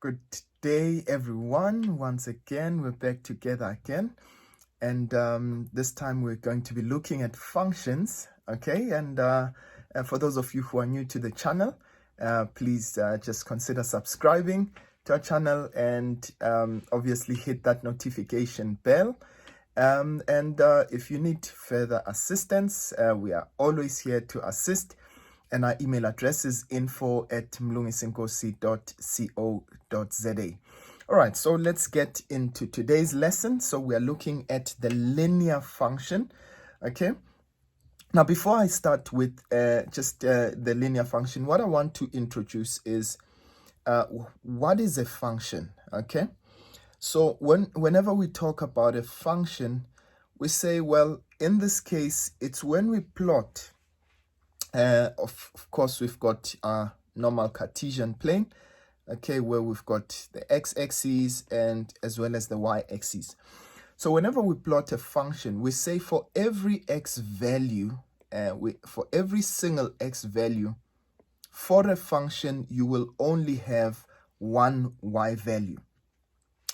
Good day, everyone. Once again, we're back together again. And this time we're going to be looking at functions, okay? And for those of you who are new to the channel, please just consider subscribing to our channel and obviously hit that notification bell. If you need further assistance, we are always here to assist. And our email address is info@mlungisinkosi.co.za. All right, so let's get into today's lesson. So we are looking at the linear function, okay? Now, before I start with the linear function, what I want to introduce is what is a function, okay? So whenever we talk about a function, we say, well, in this case, it's when we plot. Of course, we've got our normal Cartesian plane, okay, where we've got the x-axis and as well as the y-axis. So whenever we plot a function, we say for every x value, for every single x value, for a function, you will only have one y value.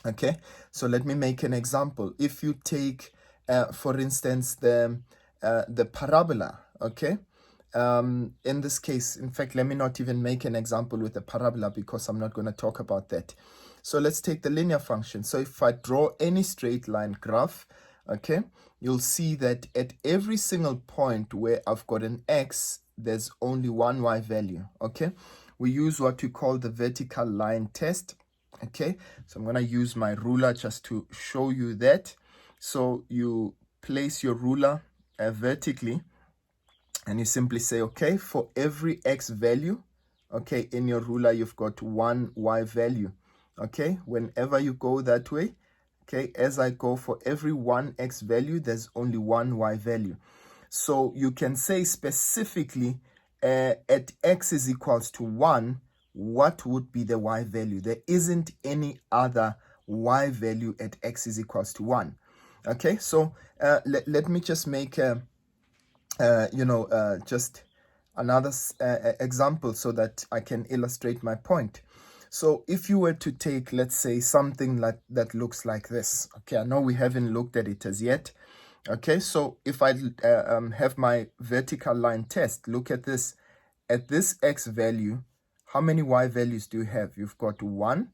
Okay, so let me make an example. If you take, for instance, the parabola, okay, in this case, in fact, let me not even make an example with the parabola because I'm not going to talk about that. So let's take the linear function. So if I draw any straight line graph, okay, you'll see that at every single point where I've got an x, there's only one y value, okay? We use what we call the vertical line test, okay? So I'm going to use my ruler just to show you that. So you place your ruler vertically, and you simply say, okay, for every x value, okay, in your ruler, you've got one y value, okay? Whenever you go that way, okay, as I go for every one x value, there's only one y value. So you can say specifically at x is equals to 1, what would be the y value? There isn't any other y value at x is equals to 1. Okay, so let me just make a just another example so that I can illustrate my point. So if you were to take, let's say, something like that looks like this. Okay, I know we haven't looked at it as yet. Okay, so if I have my vertical line test, look at this. At this x value, how many y values do you have? You've got 1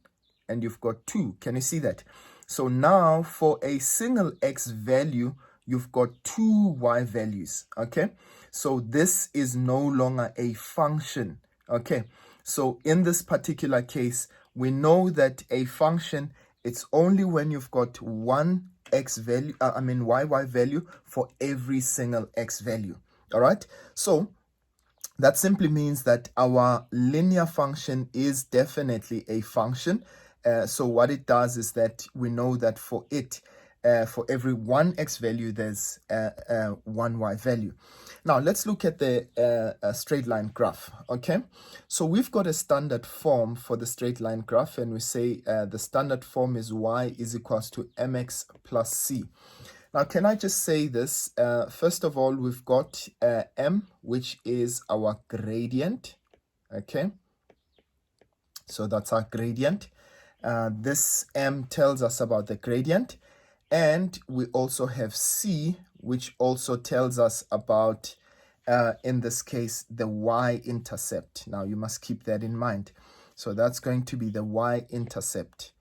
and you've got 2. Can you see that? So now for a single x value, you've got 2 y values, okay? So this is no longer a function, okay? So in this particular case, we know that a function, it's only when you've got one x value, y value for every single x value, all right? So that simply means that our linear function is definitely a function. So what it does is that we know that for it, for every one x value, there's one y value. Now, let's look at the straight line graph, okay? So we've got a standard form for the straight line graph, and we say the standard form is y is equals to mx plus c. Now, can I just say this? First of all, we've got m, which is our gradient, okay? So that's our gradient. This m tells us about the gradient. And we also have c, which also tells us about, in this case, the y-intercept. Now, you must keep that in mind. So that's going to be the y-intercept.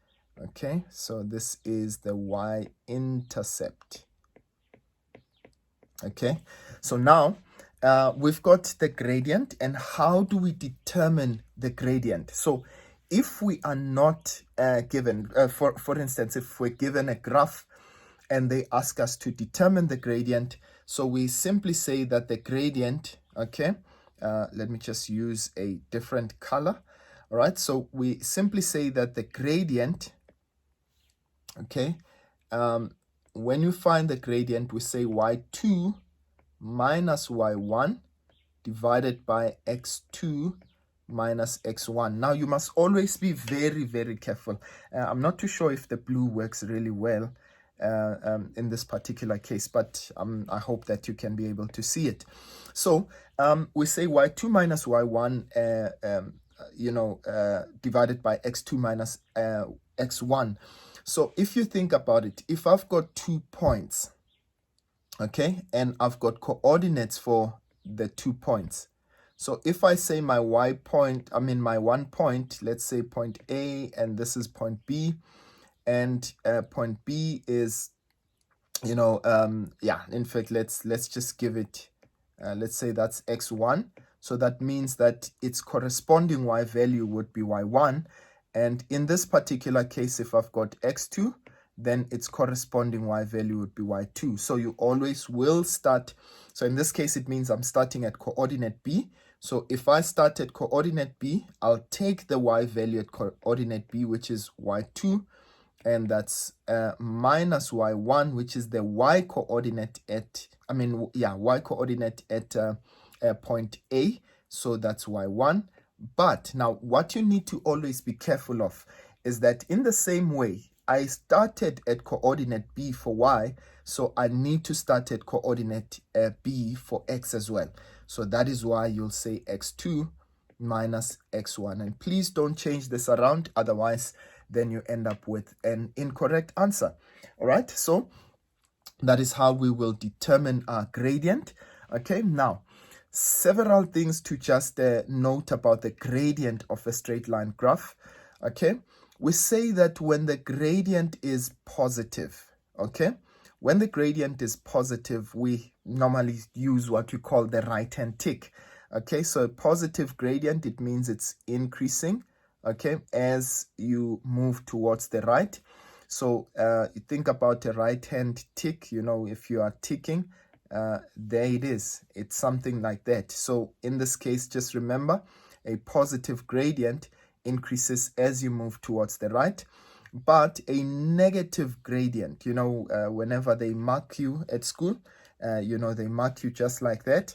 Okay, so this is the y-intercept. Okay, so now we've got the gradient. And how do we determine the gradient? So if we are not given, for instance, if we're given a graph and they ask us to determine the gradient, so we simply say that the gradient, okay, let me just use a different color. All right, so we simply say that the gradient, okay, when you find the gradient, we say y2 minus y1 divided by x2 minus x1. Now, you must always be very, very careful. I'm not too sure if the blue works really well in this particular case, but I hope that you can be able to see it. So we say y2 minus y1 divided by x2 minus x1. So if you think about it, if I've got 2 points, okay, and I've got coordinates for the 2 points. So if I say my my 1 point, let's say point A, and this is point B, and point B is, in fact, let's just give it, let's say that's x1. So that means that its corresponding y value would be y1. And in this particular case, if I've got x2, then its corresponding y value would be y2. So you always will start. So in this case, it means I'm starting at coordinate B. So if I start at coordinate B, I'll take the y value at coordinate B, which is y2, and that's minus y1, which is the y coordinate at, y coordinate at point A. So that's y1. But now what you need to always be careful of is that in the same way, I started at coordinate B for y, so I need to start at coordinate B for x as well. So that is why you'll say x2 minus x1. And please don't change this around, otherwise then you end up with an incorrect answer. All right, so that is how we will determine our gradient. Okay, now several things to just note about the gradient of a straight line graph. Okay, we say that when the gradient is positive, okay, when the gradient is positive, we normally use what we call the right-hand tick. Okay, so a positive gradient, it means it's increasing, okay, as you move towards the right. So you think about a right-hand tick, if you are ticking, there it is. It's something like that. So in this case, just remember, a positive gradient increases as you move towards the right. But a negative gradient, whenever they mark you at school, they mark you just like that.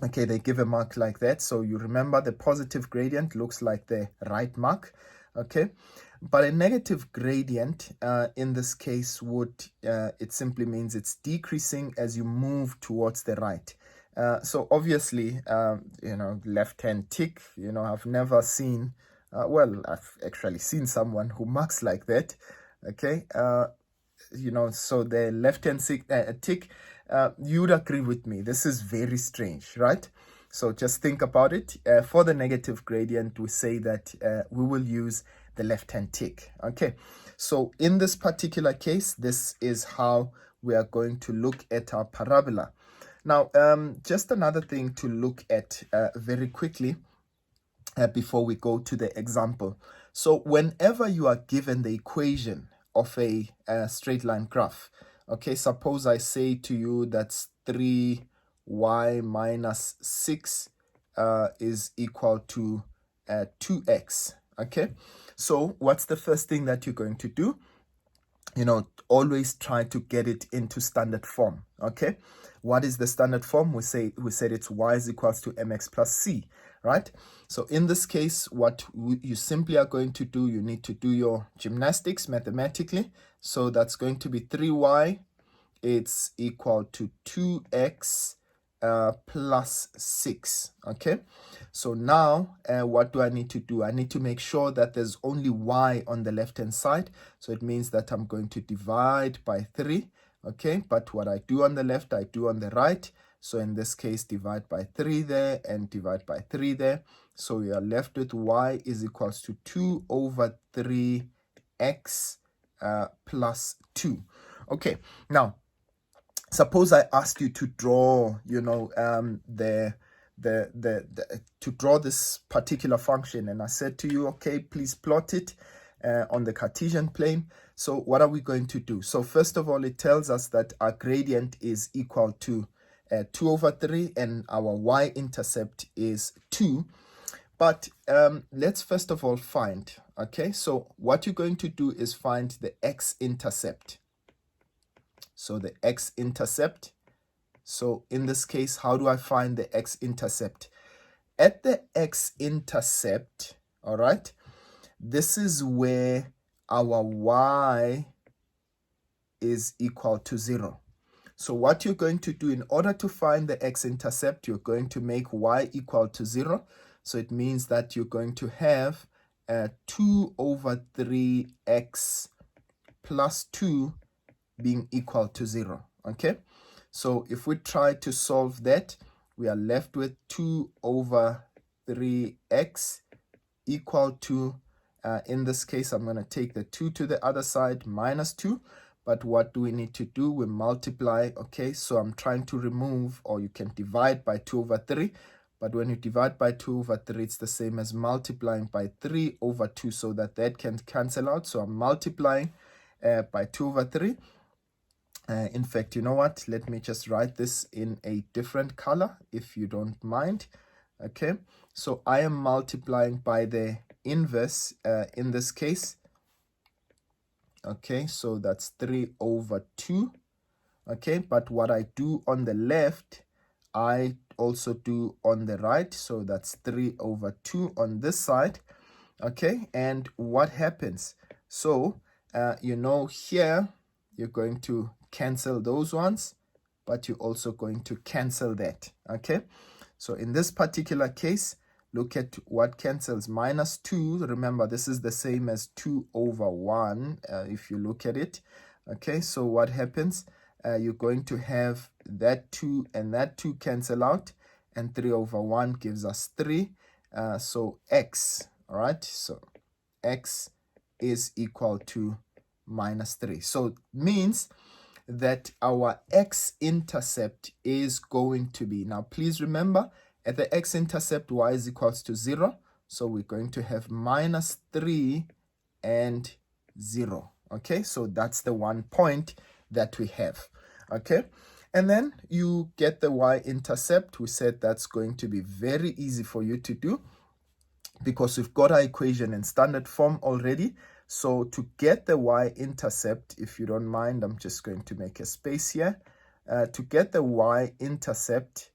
Okay, they give a mark like that. So you remember the positive gradient looks like the right mark. Okay, but a negative gradient in this case would, it simply means it's decreasing as you move towards the right. So obviously, left-hand tick, I've never seen, I've actually seen someone who marks like that. Okay, so the left-hand tick, you would agree with me. This is very strange, right? So just think about it. For the negative gradient, we say that we will use the left-hand tick. Okay, so in this particular case, this is how we are going to look at our parabola. Now, just another thing to look at very quickly before we go to the example. So whenever you are given the equation of a straight line graph, okay, suppose I say to you that's 3y minus 6 is equal to 2x. Okay, so what's the first thing that you're going to do? Always try to get it into standard form. Okay, what is the standard form? We said it's y is equals to mx plus c, right? So in this case, what you simply are going to do, you need to do your gymnastics mathematically. So that's going to be 3y, it's equal to 2x plus 6. Okay, so now what do I need to do? I need to make sure that there's only y on the left hand side. So it means that I'm going to divide by 3. Okay, but what I do on the left, I do on the right. So in this case, divide by 3 there and divide by 3 there. So we are left with y is equals to 2 over 3x plus 2. Okay, now suppose I ask you to draw, to draw this particular function, and I said to you, okay, please plot it on the Cartesian plane. So what are we going to do? So first of all, it tells us that our gradient is equal to 2 over 3, and our y-intercept is 2. But let's first of all find, okay, so what you're going to do is find the x-intercept. So the x-intercept. So in this case, how do I find the x-intercept? At the x-intercept, all right, this is where our y is equal to 0. So what you're going to do in order to find the x-intercept, you're going to make y equal to 0. So it means that you're going to have 2 over 3x plus 2 being equal to 0. Okay, so if we try to solve that, we are left with 2 over 3x equal to, in this case, I'm going to take the 2 to the other side, minus 2. But what do we need to do? We multiply. Okay, so I'm trying to remove, or you can divide by 2 over 3. But when you divide by 2 over 3, it's the same as multiplying by 3 over 2, so that can cancel out. So I'm multiplying by 2 over 3. In fact, you know what? Let me just write this in a different color, if you don't mind. Okay, so I am multiplying by the inverse in this case. Okay, so that's 3 over 2. Okay, but what I do on the left, I also do on the right. So that's 3 over 2 on this side. Okay, and what happens? So, you know, here you're going to cancel those ones, but you're also going to cancel that. Okay, so in this particular case, look at what cancels. Minus 2, remember this is the same as 2 over 1 if you look at it. Okay, so what happens? You're going to have that 2 and that 2 cancel out, and 3 over 1 gives us 3. So x, all right, so x is equal to minus 3. So it means that our x-intercept is going to be, now please remember, at the x-intercept, y is equals to 0. So we're going to have minus 3 and 0. Okay, so that's the 1 point that we have. Okay, and then you get the y-intercept. We said that's going to be very easy for you to do because we've got our equation in standard form already. So to get the y-intercept, if you don't mind, I'm just going to make a space here. To get the y-intercept,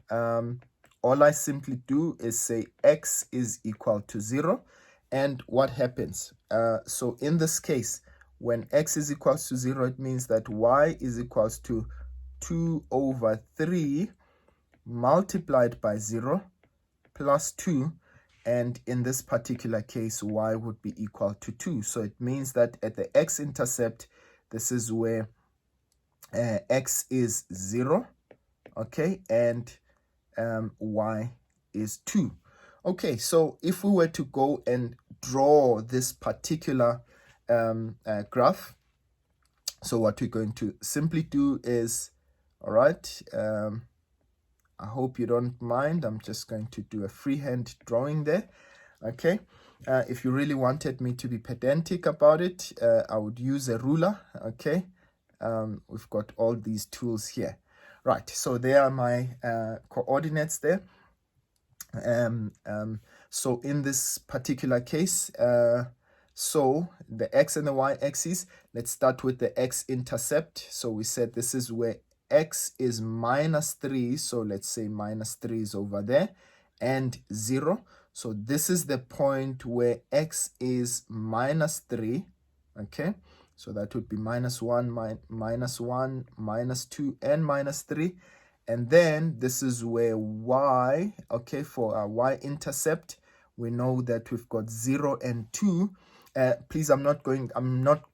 all I simply do is say x is equal to 0. And what happens? So in this case, when x is equals to 0, it means that y is equals to 2 over 3 multiplied by 0 plus 2. And in this particular case, y would be equal to 2. So it means that at the x-intercept, this is where x is 0, okay, and y is 2. Okay, so if we were to go and draw this particular graph, so what we're going to simply do is, all right, I hope you don't mind. I'm just going to do a freehand drawing there. Okay. If you really wanted me to be pedantic about it, I would use a ruler. Okay. We've got all these tools here. Right. So there are my coordinates there. So in this particular case, so the x and the y-axis, let's start with the x-intercept. So we said this is where x is minus 3, so let's say minus 3 is over there, and 0. So this is the point where x is minus 3, okay? So that would be minus 1, minus 2, and minus 3. And then this is where y, okay, for our y-intercept, we know that we've got 0 and 2. Please, I'm not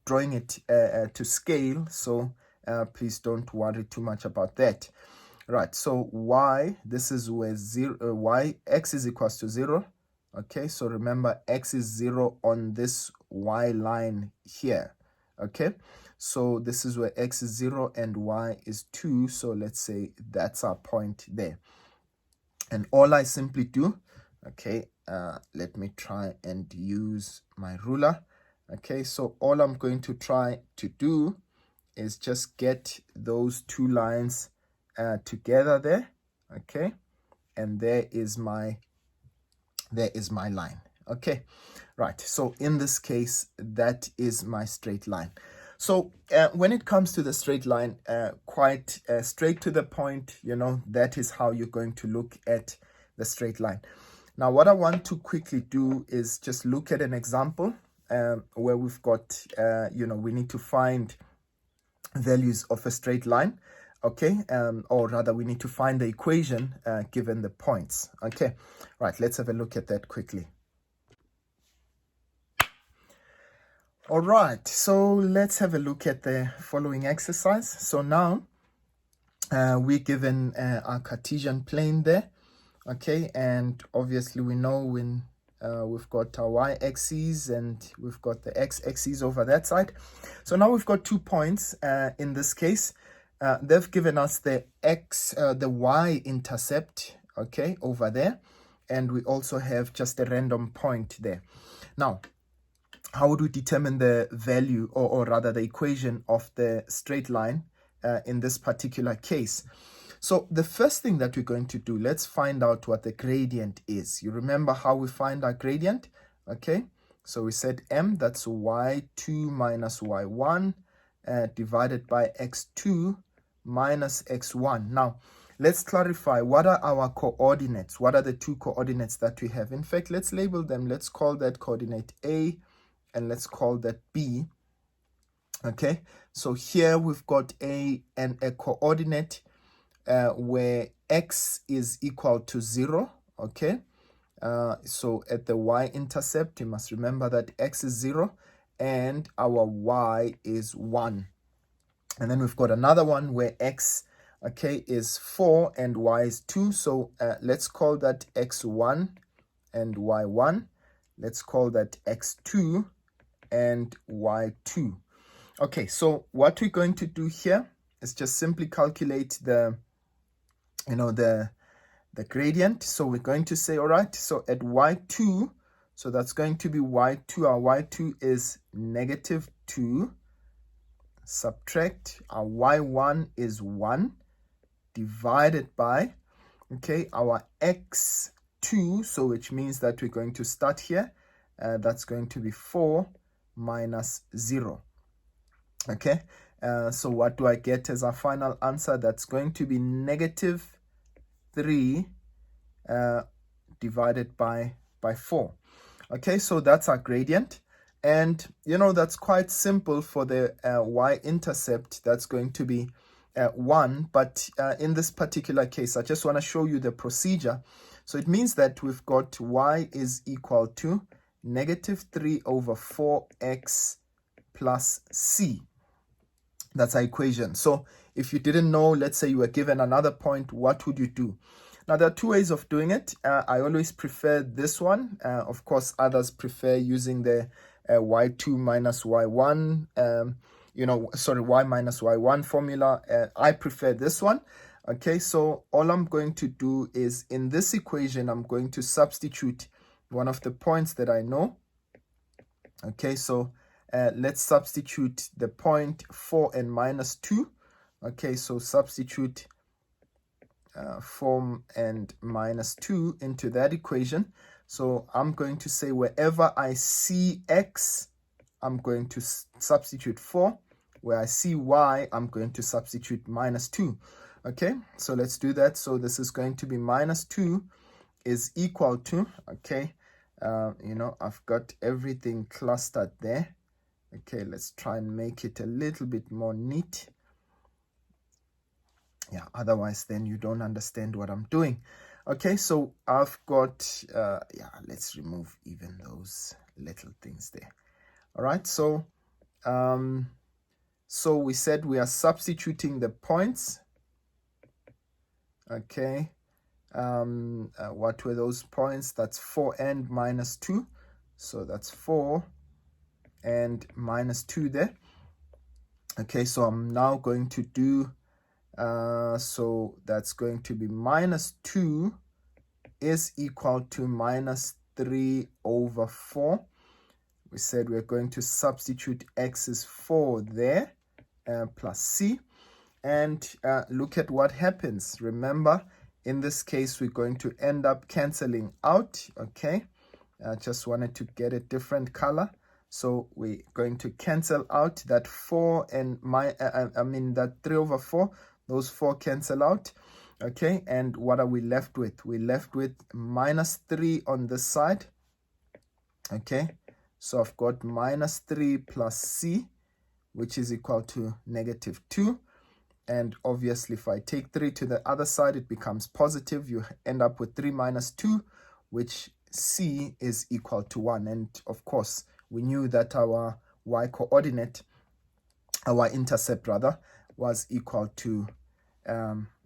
drawing it to scale, so please don't worry too much about that. Right, so y, this is where x is equals to 0. Okay, so remember x is 0 on this y line here. Okay, so this is where x is 0 and y is 2. So let's say that's our point there. And all I simply do, okay, let me try and use my ruler. Okay, so all I'm going to try to do is just get those two lines together there. Okay, and there is my line. Okay, right, so in this case, that is my straight line. So when it comes to the straight line, quite straight to the point, you know, that is how you're going to look at the straight line. Now, what I want to quickly do is just look at an example where we've got, you know, we need to find values of a straight line. okay, or rather we need to find the equation given the points. Okay, right, let's have a look at that quickly. All right, so let's have a look at the following exercise. So now we're given our Cartesian plane there, okay, and obviously we know when we've got our y-axis and we've got the x-axis over that side. So now we've got 2 points in this case. They've given us the the y-intercept, okay, over there, and we also have just a random point there. Now, how would we determine the value, or rather the equation of the straight line in this particular case? So the first thing that we're going to do, let's find out what the gradient is. You remember how we find our gradient? Okay, so we said m, that's y2 minus y1 divided by x2 minus x1. Now, let's clarify, what are our coordinates? What are the 2 coordinates that we have? In fact, let's label them. Let's call that coordinate A and let's call that B. Okay, so here we've got a coordinate where x is equal to 0. Okay, so at the y-intercept, you must remember that x is 0 and our y is 1. And then we've got another one where x, okay, is 4 and y is 2. So let's call that x1 and y1. Let's call that x2 and y2. Okay, so what we're going to do here is just simply calculate the gradient. So we're going to say, all right, so at y2, so that's going to be y2. Our y2 is negative 2. Subtract our y1 is 1 divided by, okay, our x2, so which means that we're going to start here. That's going to be 4 minus 0. Okay, so what do I get as our final answer? That's going to be negative 3 divided by 4. Okay, so that's our gradient. And, that's quite simple for the y-intercept. That's going to be 1. But in this particular case, I just want to show you the procedure. So it means that we've got y is equal to negative 3 over 4x plus c. That's our equation. So if you didn't know, let's say you were given another point, what would you do? Now, there are 2 ways of doing it. I always prefer this one. Of course, others prefer using the y2 minus y1, y minus y1 formula. I prefer this one. Okay, so all I'm going to do is in this equation, I'm going to substitute one of the points that I know. Okay, so let's substitute the point 4 and minus 2. Okay, so substitute 4 and minus 2 into that equation. So I'm going to say wherever I see x, I'm going to substitute 4. Where I see y, I'm going to substitute minus 2. Okay, so let's do that. So this is going to be minus 2 is equal to, okay, I've got everything clustered there. Okay, let's try and make it a little bit more neat. Yeah, otherwise then you don't understand what I'm doing. Okay, so I've got, let's remove even those little things there. All right, so so we said we are substituting the points. Okay, what were those points? That's 4 and minus 2. So that's 4 and minus 2 there. Okay, so I'm now going to do, so that's going to be minus 2 is equal to minus 3 over 4. We said we're going to substitute x is 4 there, plus c. And look at what happens. Remember, in this case, we're going to end up canceling out. Okay, I just wanted to get a different color. So we're going to cancel out that 4 and that 3 over 4. Those 4 cancel out. Okay, and what are we left with? We're left with minus 3 on this side. Okay, so I've got minus 3 plus c, which is equal to negative 2. And obviously, if I take 3 to the other side, it becomes positive. You end up with 3 minus 2, which C is equal to 1. And of course, we knew that our y coordinate, our intercept rather, was equal to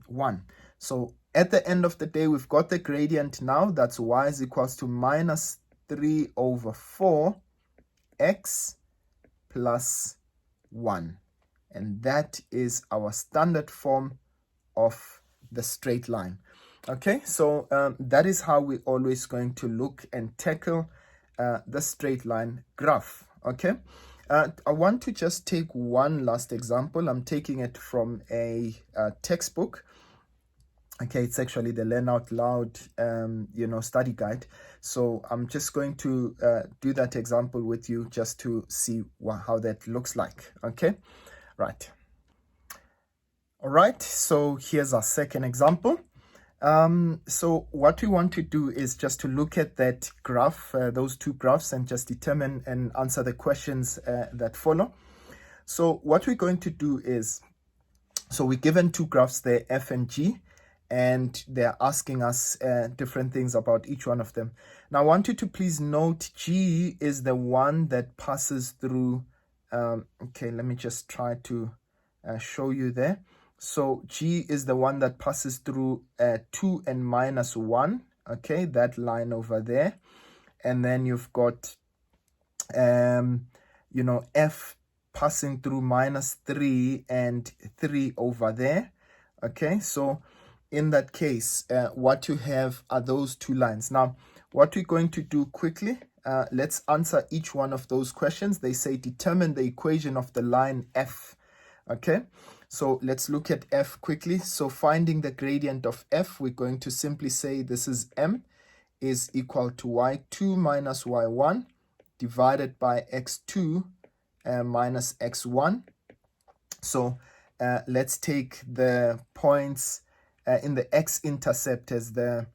1. So at the end of the day, we've got the gradient now. That's y is equals to minus 3 over 4 x plus 1. And that is our standard form of the straight line. Okay, so that is how we're always going to look and tackle the straight line graph. Okay, I want to just take one last example. I'm taking it from a textbook. Okay, it's actually the Learn Out Loud, study guide. So I'm just going to do that example with you just to see how that looks like. Okay, right. All right, so here's our second example. So what we want to do is just to look at that graph, those two graphs, and just determine and answer the questions that follow. So what we're going to do is, so we're given two graphs there, F and G, and they're asking us different things about each one of them. Now I want you to please note G is the one that passes through, okay, let me just try to show you there. So G is the one that passes through 2 and minus 1, okay, that line over there. And then you've got, F passing through minus 3 and 3 over there, okay. So in that case, what you have are those two lines. Now, what we're going to do quickly, let's answer each one of those questions. They say determine the equation of the line F, okay. So let's look at F quickly. So finding the gradient of F, we're going to simply say this is M is equal to y2 minus y1 divided by x2 minus x1. So let's take the points in the x-intercept as the,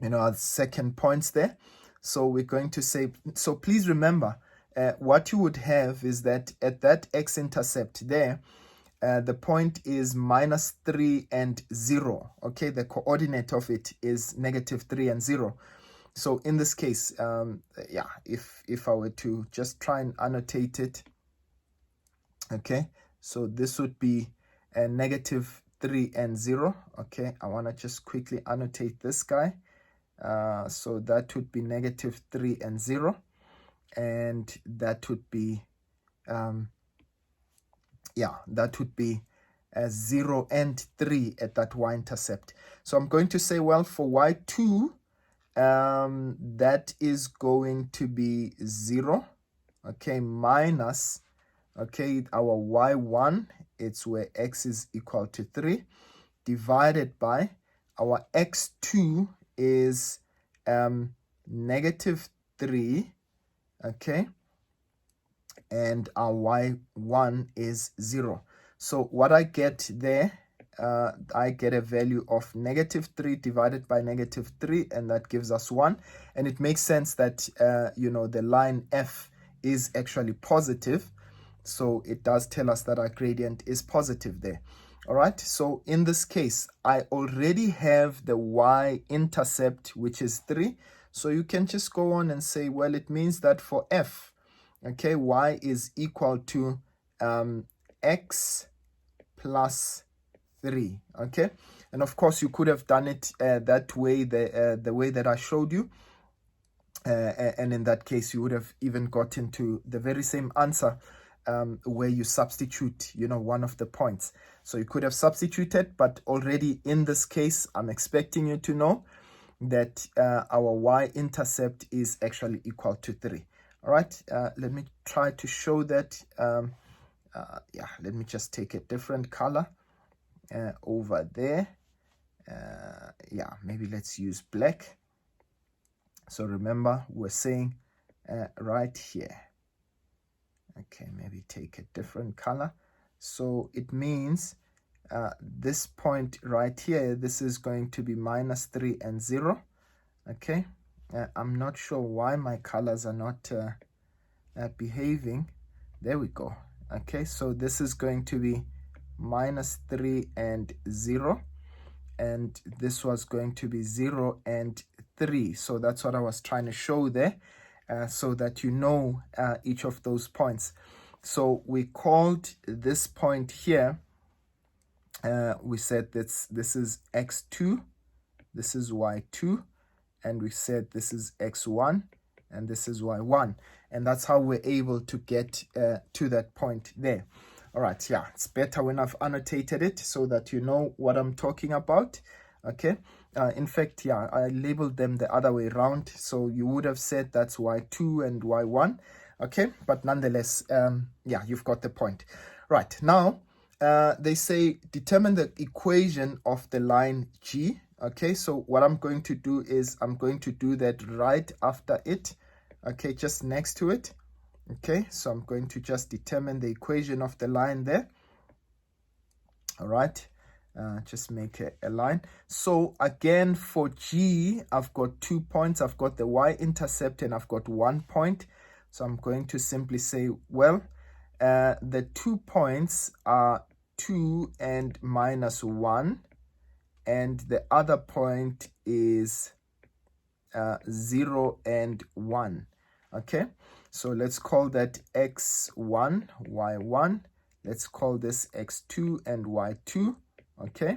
our second points there. So we're going to say, so please remember, what you would have is that at that x-intercept there, the point is minus 3 and 0. Okay, the coordinate of it is negative 3 and 0. So in this case, if I were to just try and annotate it, okay, so this would be negative 3 and 0. Okay, I want to just quickly annotate this guy. So that would be negative 3 and 0. And that would be, that would be 0 and 3 at that y-intercept. So I'm going to say, well, for y2, that is going to be 0, okay, minus, okay, our y1, it's where x is equal to 3, divided by our x2 is negative 3, okay, and our y1 is 0. So what I get there, I get a value of negative 3 divided by negative 3, and that gives us 1. And it makes sense that, the line F is actually positive. So it does tell us that our gradient is positive there. All right. So in this case, I already have the y-intercept, which is 3. So you can just go on and say, well, it means that for F, okay, y is equal to x plus 3, okay. And of course you could have done it that way, the way that I showed you, and in that case you would have even gotten to the very same answer where you substitute one of the points. So you could have substituted, but already in this case I'm expecting you to know that our y-intercept is actually equal to 3. All right, let me try to show that. Let me just take a different color over there. Maybe let's use black. So remember, we're saying right here. Okay, maybe take a different color. So it means this point right here, this is going to be minus 3 and 0. Okay, I'm not sure why my colors are not behaving. There we go. Okay, so this is going to be minus 3 and 0, and this was going to be 0 and 3. So that's what I was trying to show there, so that you know each of those points. So we called this point here, we said this is x2, this is y2, and we said this is x1, and this is y1, and that's how we're able to get to that point there. All right, yeah, it's better when I've annotated it so that you know what I'm talking about. Okay, in fact, yeah, I labeled them the other way around, so you would have said that's y2 and y1. Okay, but nonetheless, yeah, you've got the point. Right, now they say determine the equation of the line G. Okay, so what I'm going to do is I'm going to do that right after it. Okay, just next to it. Okay, so I'm going to just determine the equation of the line there. All right, just make a line. So again, for G, I've got 2 points. I've got the y-intercept and I've got 1 point. So I'm going to simply say, well, the 2 points are 2 and minus 1. And the other point is 0 and 1. Okay, so let's call that x1, y1. Let's call this x2 and y2. Okay,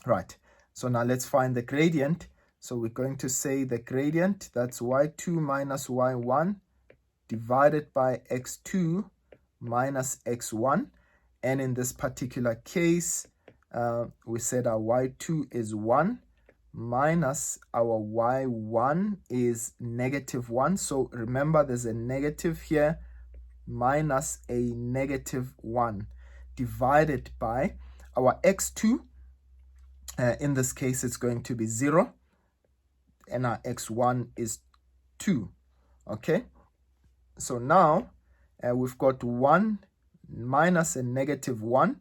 right. So now let's find the gradient. So we're going to say the gradient, that's y2 minus y1 divided by x2 minus x1. And in this particular case, we said our y2 is 1 minus our y1 is negative 1. So remember, there's a negative here, minus a negative 1 divided by our x2. In this case, it's going to be 0. And our x1 is 2. Okay. So now we've got 1 minus a negative 1,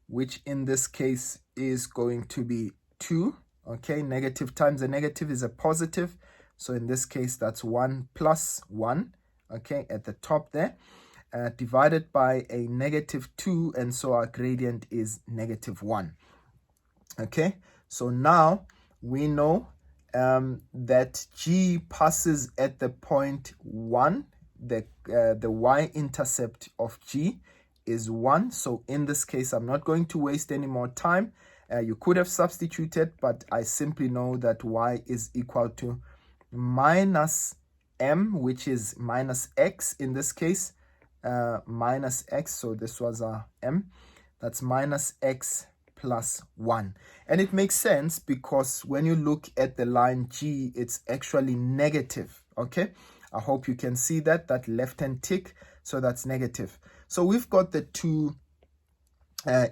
which in this case is going to be 2. Okay, negative times a negative is a positive. So in this case, that's 1 plus 1, okay, at the top there, divided by a negative 2. And so our gradient is negative 1. Okay, so now we know that G passes at the point 1. The y-intercept of G is 1. So in this case, I'm not going to waste any more time. You could have substituted, but I simply know that y is equal to minus m, which is minus x in this case, minus x. So this was our m. That's minus x plus 1. And it makes sense because when you look at the line G, it's actually negative. Okay, I hope you can see that left-hand tick. So that's negative. So we've got the two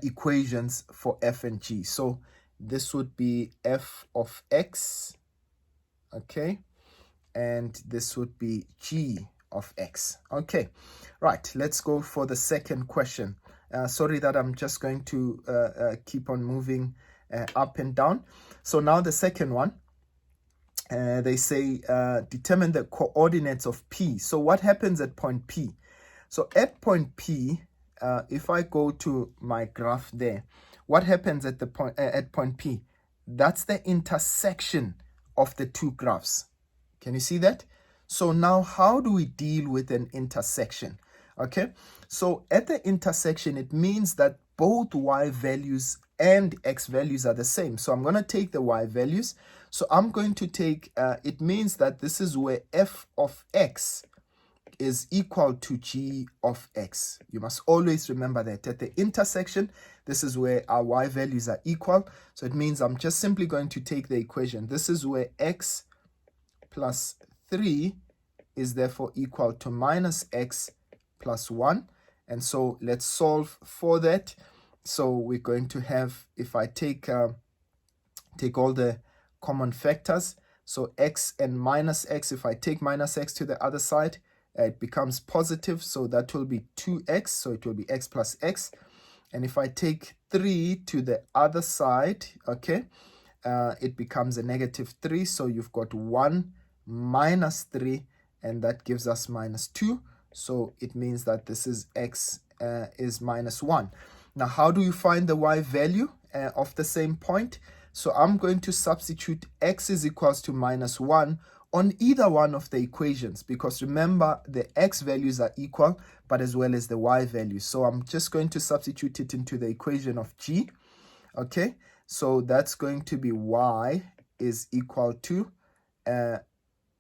equations for f and g. So this would be f of x, okay, and this would be g of x. Okay, right, let's go for the second question. Sorry that I'm just going to keep on moving up and down. So now the second one, they say determine the coordinates of P. So what happens at point P? So at point P, if I go to my graph there, what happens at the point at point P? That's the intersection of the two graphs. Can you see that? So now how do we deal with an intersection? Okay, so at the intersection, it means that both y values and x values are the same. So I'm going to take the y values. So I'm going to take, it means that this is where f of x is equal to g of x. You must always remember that at the intersection, this is where our y values are equal. So it means I'm just simply going to take the equation. This is where x plus 3 is therefore equal to minus x plus 1. And so let's solve for that. So we're going to have, if I take all the common factors, so x and minus x, if I take minus x to the other side, it becomes positive, so that will be 2x, so it will be x plus x. And if I take 3 to the other side, okay, it becomes a negative 3, so you've got 1 minus 3, and that gives us minus 2. So it means that this is x is minus 1. Now, how do you find the y value of the same point? So I'm going to substitute x is equals to minus 1 on either one of the equations, because remember the x values are equal, but as well as the y values. So I'm just going to substitute it into the equation of g. Okay, so that's going to be y is equal to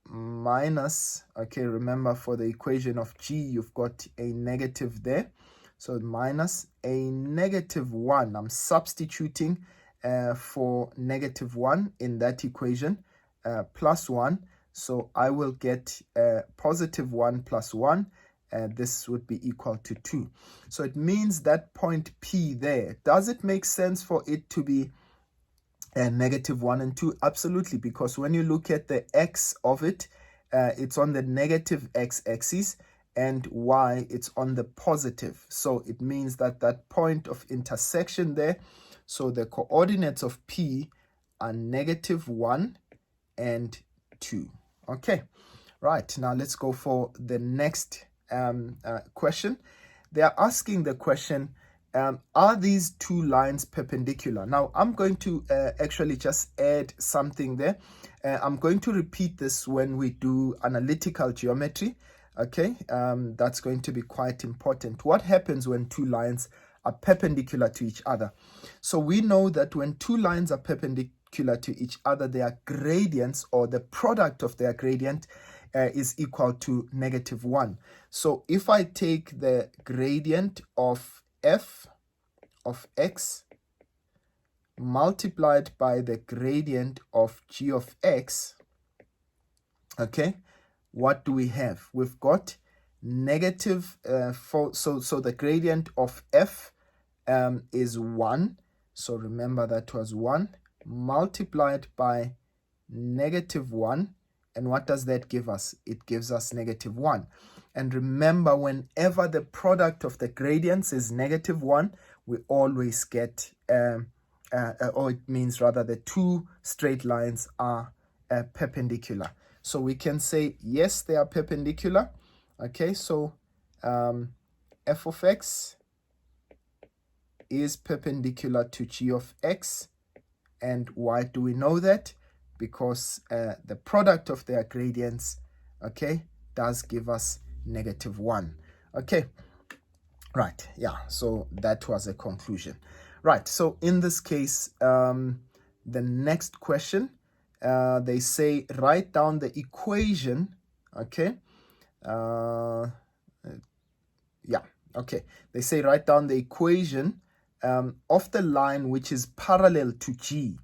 minus, okay, remember for the equation of g, you've got a negative there. So minus a negative 1. I'm substituting for negative 1 in that equation, plus 1. So I will get positive 1 plus 1. This would be equal to 2. So it means that point P there, does it make sense for it to be negative 1 and 2? Absolutely, because when you look at the x of it, it's on the negative x-axis, and y, it's on the positive. So it means that that point of intersection there, so the coordinates of P are negative 1 and 2. Okay, right, now let's go for the next question. They are asking the question, are these two lines perpendicular? Now I'm going to actually just add something there. I'm going to repeat this when we do analytical geometry. Okay, that's going to be quite important. What happens when two lines are perpendicular to each other? So we know that when two lines are perpendicular to each other, their gradients, or the product of their gradient, is equal to negative 1. So if I take the gradient of f of x multiplied by the gradient of g of x, okay, what do we have? We've got negative, so the gradient of f is 1. So remember that was 1 multiplied by negative 1. And what does that give us? It gives us negative 1. And remember, whenever the product of the gradients is negative 1, we always get, or it means rather the two straight lines are perpendicular. So we can say, yes, they are perpendicular. Okay, so f of x is perpendicular to g of x. And why do we know that? Because the product of their gradients, okay, does give us negative 1. Okay, right, yeah, so that was a conclusion. Right, so in this case, the next question, they say write down the equation, okay, yeah, okay, they say write down the equation of the line which is parallel to G.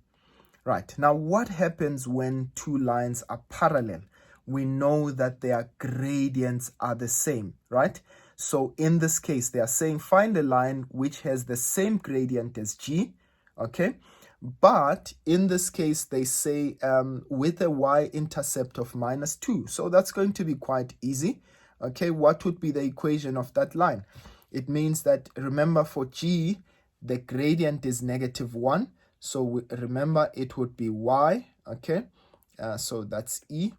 Right, now what happens when two lines are parallel? We know that their gradients are the same, right? So in this case, they are saying find a line which has the same gradient as G, okay? But in this case, they say with a y-intercept of minus 2. So that's going to be quite easy, okay? What would be the equation of that line? It means that, remember, for G, the gradient is negative 1. So remember, it would be y, okay? So that's E.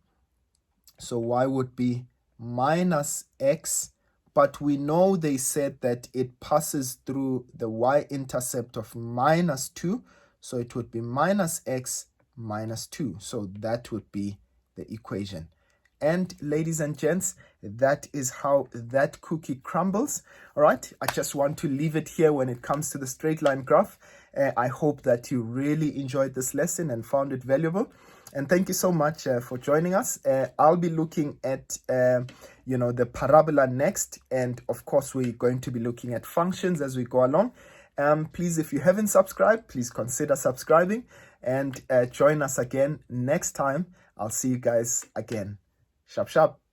So y would be minus x. But we know they said that it passes through the y-intercept of minus 2. So it would be minus x minus 2. So that would be the equation. And ladies and gents, that is how that cookie crumbles. All right, I just want to leave it here when it comes to the straight line graph. I hope that you really enjoyed this lesson and found it valuable. And thank you so much for joining us. I'll be looking at, the parabola next. And of course, we're going to be looking at functions as we go along. Please, if you haven't subscribed, please consider subscribing and join us again next time. I'll see you guys again. Sharp, sharp.